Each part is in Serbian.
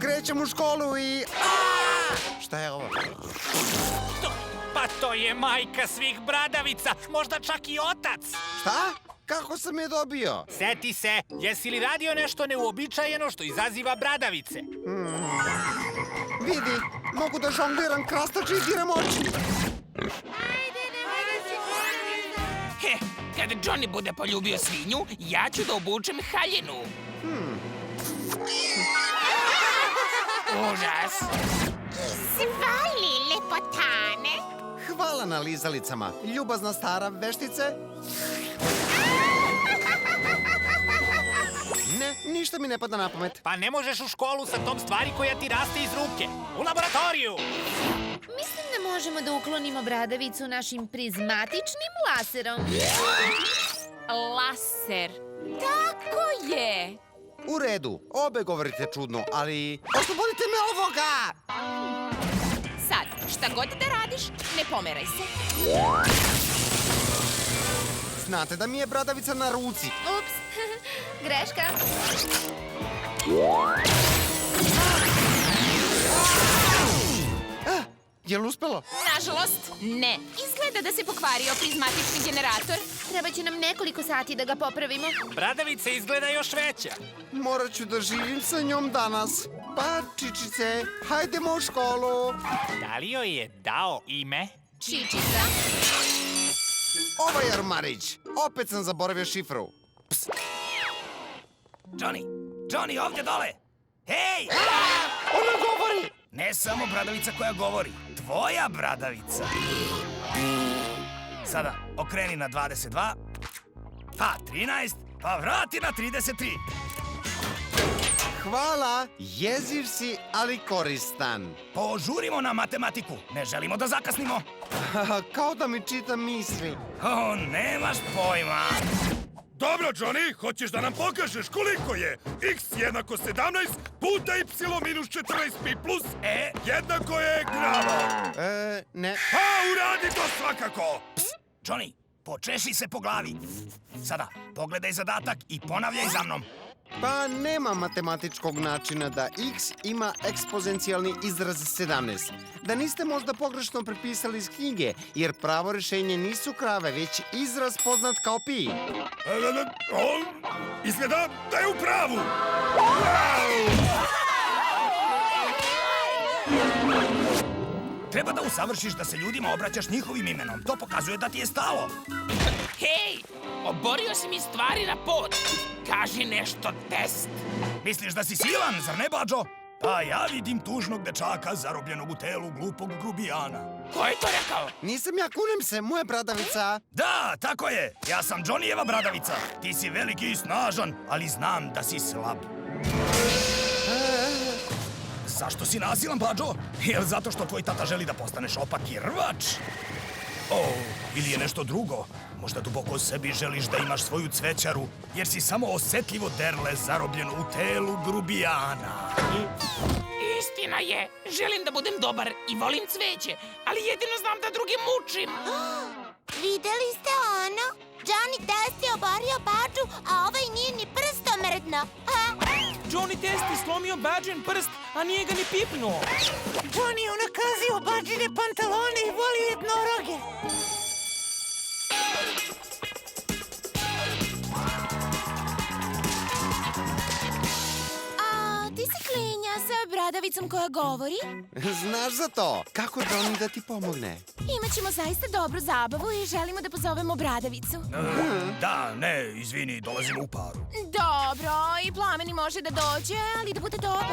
krećem u školu i... Šta je ovo? Pa to je majka svih bradavica, možda čak i otac. Šta? Kako sam je dobio? Seti se, jesi li radio nešto neuobičajeno što izaziva bradavice? Vidi, mogu da žongliram krastače i diram oči. He, kada Johnny bude poljubio svinju, ja ću da obučem haljinu. Užas. Izvoli, lepotane. Hvala na lizalicama, ljubazna stara veštice. Ne, ništa mi ne pada na pamet. Pa ne možeš u školu sa tom stvari koja ti raste iz ruke. U laboratoriju! Mislim da možemo da uklonimo bradavicu našim prizmatičnim laserom. Laser. Tako je. U redu, obe govorite čudno, ali... Oslobodite me ovoga! Sad, šta god da radiš, ne pomeraj se. Znate da mi je bradavica na ruci. Ups, greška. Jel uspelo? Nažalost, ne. Izgleda da se pokvario prizmatični generator. Treba će nam nekoliko sati da ga popravimo. Bradavica izgleda još veća. Morat ću da živim sa njom danas. Pa, čičice, hajdemo u školu. Da li joj je dao ime? Čičica. Ovaj Armarić. Opet sam zaboravio šifru. Johnny, ovdje dole! Hej! Ona govori! Ne samo bradavica koja govori, tvoja bradavica. Sada okreni na 22, pa 13, pa vrati na 33. Hvala, jeziv si, ali koristan. Požurimo na matematiku, ne želimo da zakasnimo. Kao da mi čita misli. O, nemaš pojma. Dobro, Johnny, hoćeš da nam pokažeš koliko je x jednako 17 puta y minus 14 pi plus jednako je gramo. Ne. Pa, uradi to svakako. Johnny, počeši se po glavi. Sada, pogledaj zadatak i ponavljaj za mnom. Pa nema matematičkog načina da x ima eksponencijalni izraz 17. Da niste možda pogrešno prepisali iz knjige, jer pravo rešenje nisu krave, već izraz poznat kao pi. Izgleda da je u pravu. Treba da usavršiš da se ljudima obraćaš njihovim imenom. To pokazuje da ti je stalo. Hej, oborio si mi stvari na pod. Kaži nešto, test. Misliš da si silan, zar ne, Bađo? Pa ja vidim tužnog dečaka zarobljenog u telu glupog grubijana. Ko je to rekao? Nisam ja, kunem se, moja bradavica. Da, tako je. Ja sam Johnnyjeva bradavica. Ti si veliki i snažan, ali znam da si slab. Zašto si nasilan, Bađo? Jel zato što tvoj tata želi da postaneš opaki rvač? Ili je nešto drugo? Možda duboko u sebi želiš da imaš svoju cvećaru, jer si samo osetljivo derle zarobljeno u telu grubijana. Istina je, želim da budem dobar i volim cveće, ali jedino znam da druge mučim. Videli ste ono? Johnny Test je oborio Bađu, a ovaj nije ni prstomrdno. Johnny Test je slomio Bađin prst, a nije ga ni pipnuo. Johnny je unakazio Bađine pantalone i voli jednoroge. Ti si klinja sa bradavicom koja govori? Znaš za to. Kako Johnny da ti pomogne? Imaćemo zaista dobru zabavu i želimo da pozovemo bradavicu. Da, ne, izvini, dolazimo u paru. Dobro, i Plameni može da dođe, ali da bude dobar.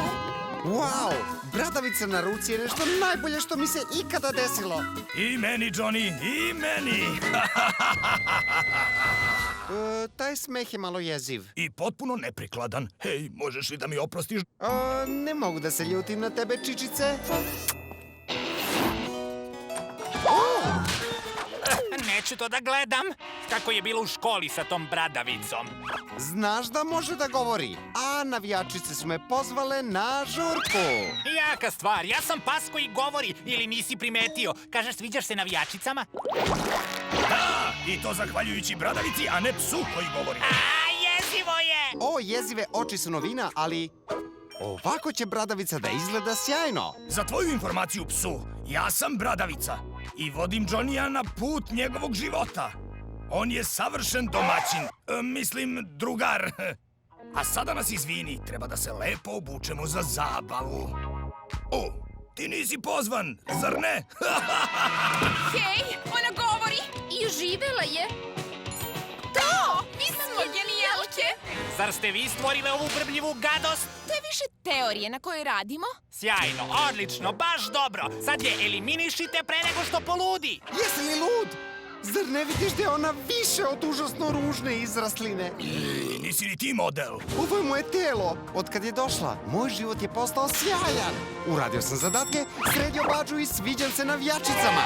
Wow, bradavica na ruci je nešto najbolje što mi se ikada desilo. I meni, Johnny, i meni. Taj smeh je malo jeziv. I potpuno neprikladan. Hej, možeš li da mi oprostiš? Ne mogu da se ljutim na tebe, čičice. Neću to da gledam. Kako je bilo u školi sa tom bradavicom. Znaš da može da govori, a navijačice su me pozvale na žurku. Jaka stvar, ja sam pas koji govori, ili nisi primetio. Kažeš, sviđaš se navijačicama? Da, i to zahvaljujući bradavici, a ne psu koji govori. A, jezivo je! O, jezive oči su novina, ali... Ovako će bradavica da izgleda sjajno. Za tvoju informaciju, psu, ja sam Bradavica i vodim Johnnyja na put njegovog života. On je savršen domaćin, mislim drugar. A sada nas izvini, treba da se lepo obučemo za zabavu. O, ti nisi pozvan, zar ne? Hej, ona govori! I živela je. To! Mi smo genijalke! Zar ste vi stvorile ovu brbljivu gadost? To je više teorije na kojoj radimo. Sjajno, odlično, baš dobro. Sad je eliminišite pre nego što poludi. Jesi li lud? Zar ne vidiš da je ona više od užasno ružne izrasline? Nisi ni ti model. Ovo je moje telo. Od kad je došla, moj život je postao sjajan. Uradio sam zadatke, sredio Badžu i sviđam se navijačicama.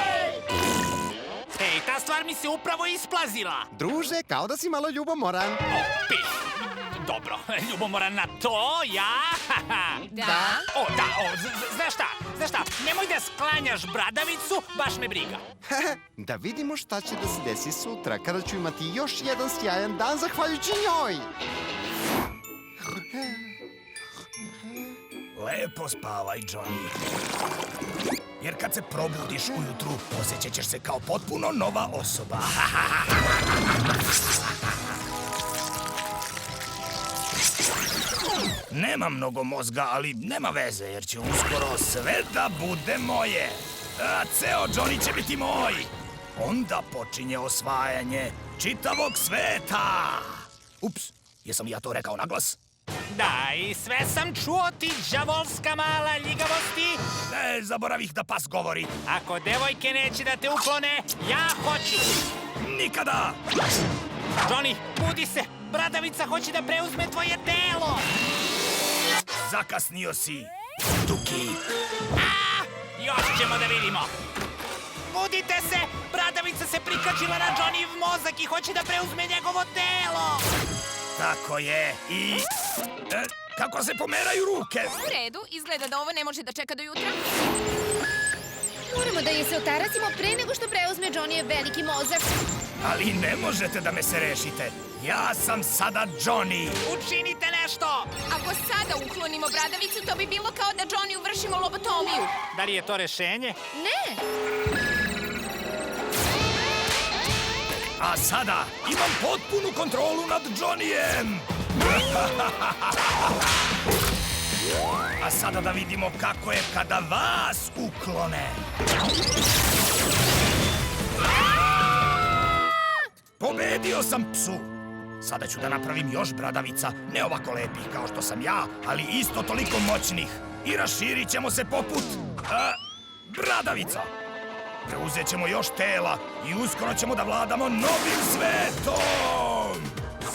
Ej, ta stvar mi se upravo isplazila. Druže, kao da si malo ljubomoran. Pif. Dobro, ljubomoran na to, ja? Da? Znaš šta, nemoj da sklanjaš bradavicu, baš me briga. Da vidimo šta će da se desi sutra, kada ću imati još jedan sjajan dan zahvaljujući njoj. Lepo spavaj, Johnny. Jer kad se probudiš ujutru, osjećat ćeš se kao potpuno nova osoba. Nema mnogo mozga, ali nema veze, jer će uskoro sve da bude moje. A ceo Johnny će biti moj. Onda počinje osvajanje čitavog sveta. Ups, jesam ja to rekao naglas? Da, i sve sam čuo, ti đavolska mala ljigavosti. Ne, zaboravih da pas govori. Ako devojke neće da te uklone, ja hoću. Nikada! Johnny, budi se, bradavica hoće da preuzme tvoje telo. Zakasnio si, Tuki. Još ćemo da vidimo. Budite se, bradavica se prikačila na Johnnyv mozak i hoće da preuzme njegovo telo. Tako je, i... kako se pomeraju ruke? U redu, izgleda da ovo ne može da čeka do jutra. Moramo da je se otarasimo pre nego što preuzme Johnnyjev veliki mozak. Ali ne možete da me se rešite. Ja sam sada Johnny. Učinite nešto. Ako sada uklonimo bradavicu, to bi bilo kao da Johnny uvršimo lobotomiju. Da li je to rešenje? Ne. A sada imam potpunu kontrolu nad Johnnyjem. A sada da vidimo kako je kada vas uklone. Pobedio sam, psu. Sada ću da napravim još bradavica, ne ovako lepih kao što sam ja, ali isto toliko moćnih. I raširit ćemo se poput... bradavica. Preuzet ćemo još tela i uskoro ćemo da vladamo novim svetom!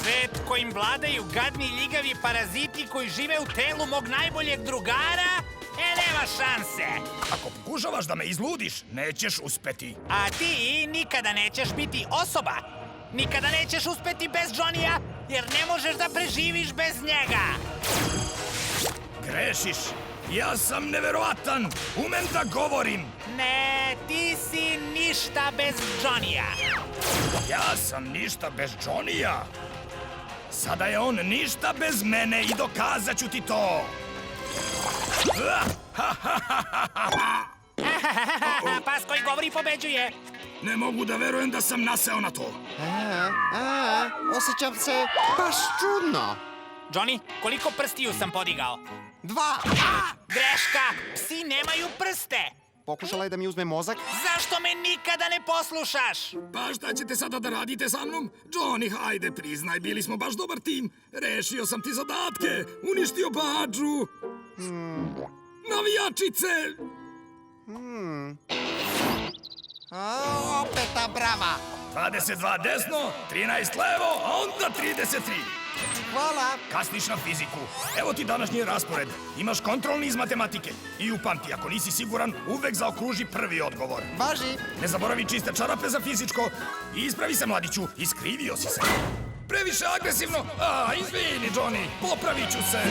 Svet kojim vladaju gadni ljigavi paraziti koji žive u telu mog najboljeg drugara? Nema šanse! Ako pokušavaš da me izludiš, nećeš uspeti. A ti nikada nećeš biti osoba. Nikada nećeš uspeti bez Johnnyja, jer ne možeš da preživiš bez njega. Grešiš. Ja sam neverovatan. Umem da govorim. Ne, ti si ništa bez Johnnyja. Ja sam ništa bez Johnnyja. Sada je on ništa bez mene i dokazat ću ti to. Pas koji govori pobeđuje. Ne mogu da verujem da sam naseo na to. Osjećam se baš čudno. Johnny, koliko prstiju sam podigao? 2. Greška! Psi nemaju prste! Pokušala je da mi uzme mozak. Zašto me nikada ne poslušaš? Pa šta ćete sada da radite sa mnom? Johnny, hajde, priznaj, bili smo baš dobar tim. Rešio sam ti zadatke, uništio Badžu. Navijačice! Opet ta brava. 22 desno, 13 levo, a onda 33. Hvala. Kasniš na fiziku. Evo ti današnji raspored. Imaš kontrolni iz matematike. I upamti, ako nisi siguran, uvek zaokruži prvi odgovor. Važi. Ne zaboravi čiste čarape za fizičko. I ispravi se, mladiću. Iskrivio si se. Previše agresivno. Izvini, Johnny. Popravit ću se.